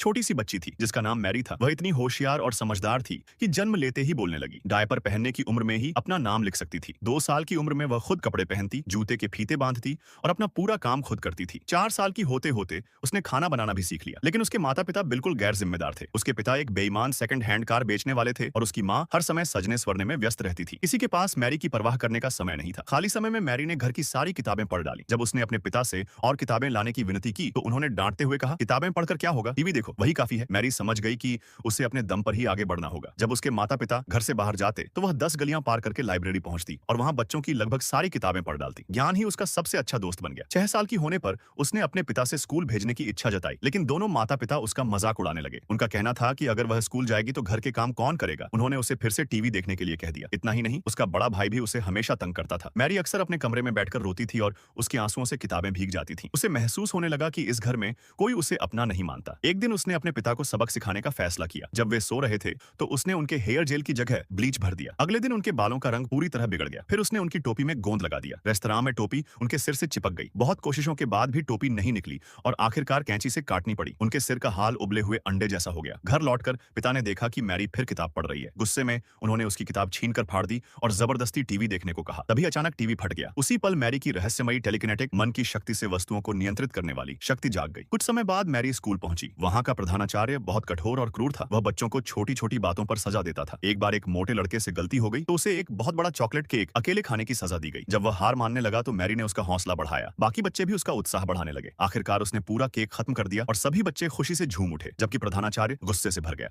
छोटी सी बच्ची थी जिसका नाम मैरी था। वह इतनी होशियार और समझदार थी कि जन्म लेते ही बोलने लगी। डायपर पहनने की उम्र में ही अपना नाम लिख सकती थी। 2 साल की उम्र में वह खुद कपड़े पहनती, जूते के फीते बांधती और अपना पूरा काम खुद करती थी। 4 साल की होते होते उसने खाना बनाना भी सीख लिया। लेकिन उसके माता पिता बिल्कुल गैर जिम्मेदार थे। उसके पिता एक बेईमान सेकंड हैंड कार बेचने वाले थे और उसकी माँ हर समय सजने स्वरने में व्यस्त रहती थी। किसी के पास मैरी की परवाह करने का समय नहीं था। खाली समय में मैरी ने घर की सारी किताबें पढ़ डाली। जब उसने अपने पिता से और किताबें लाने की विनती की तो उन्होंने डांटते हुए कहा, किताबें पढ़कर क्या होगा, टीवी देखो, वही काफी है। मैरी समझ गई कि उसे अपने दम पर ही आगे बढ़ना होगा। जब उसके माता पिता घर से बाहर जाते तो वह 10 गलियां पार करके लाइब्रेरी पहुंचती और वहां बच्चों की लगभग सारी किताबें पढ़ डालती। ज्ञान ही उसका सबसे अच्छा दोस्त बन गया। 6 साल की होने पर उसने अपने पिता से स्कूल भेजने की इच्छा जताई, लेकिन दोनों माता पिता उसका मजाक उड़ाने लगे। उनका कहना था कि अगर वह स्कूल जाएगी तो घर के काम कौन करेगा। उन्होंने उसे फिर से टीवी देखने के लिए कह दिया। इतना ही नहीं, उसका बड़ा भाई भी उसे हमेशा तंग करता था। मैरी अक्सर अपने कमरे में बैठकर रोती थी और उसके आंसुओं से किताबें भीग जाती थीं। उसे महसूस होने लगा कि इस घर में कोई उसे अपना नहीं मानता। एक दिन उसने अपने पिता को सबक सिखाने का फैसला किया। जब वे सो रहे थे तो उसने उनके हेयर जेल की जगह ब्लीच भर दिया। अगले दिन उनके बालों का रंग पूरी तरह बिगड़ गया। फिर उसने उनकी टोपी में गोंद लगा दिया। रेस्तरां में टोपी उनके सिर से चिपक गई। बहुत कोशिशों के बाद भी टोपी नहीं निकली और आखिरकार कैंची से काटनी पड़ी। उनके सिर का हाल उबले हुए अंडे जैसा हो गया। घर लौटकर पिता ने देखा कि मैरी फिर किताब पढ़ रही है। गुस्से में उन्होंने उसकी किताब छीनकर फाड़ दी और जबरदस्ती टीवी देखने को कहा। तभी अचानक टीवी फट गया। उसी पल मैरी की रहस्यमयी टेलीकिनेटिक मन की शक्ति से वस्तुओं को नियंत्रित करने वाली शक्ति जाग गई। कुछ समय बाद मैरी स्कूल पहुंची। वहां का प्रधानाचार्य बहुत कठोर और क्रूर था। वह बच्चों को छोटी छोटी बातों पर सजा देता था। एक बार एक मोटे लड़के से गलती हो गई तो उसे एक बहुत बड़ा चॉकलेट केक अकेले खाने की सजा दी गई। जब वह हार मानने लगा तो मैरी ने उसका हौसला बढ़ाया। बाकी बच्चे भी उसका उत्साह बढ़ाने लगे। आखिरकार उसने पूरा केक खत्म कर दिया और सभी बच्चे खुशी से झूम उठे, जबकि प्रधानाचार्य गुस्से से भर गया।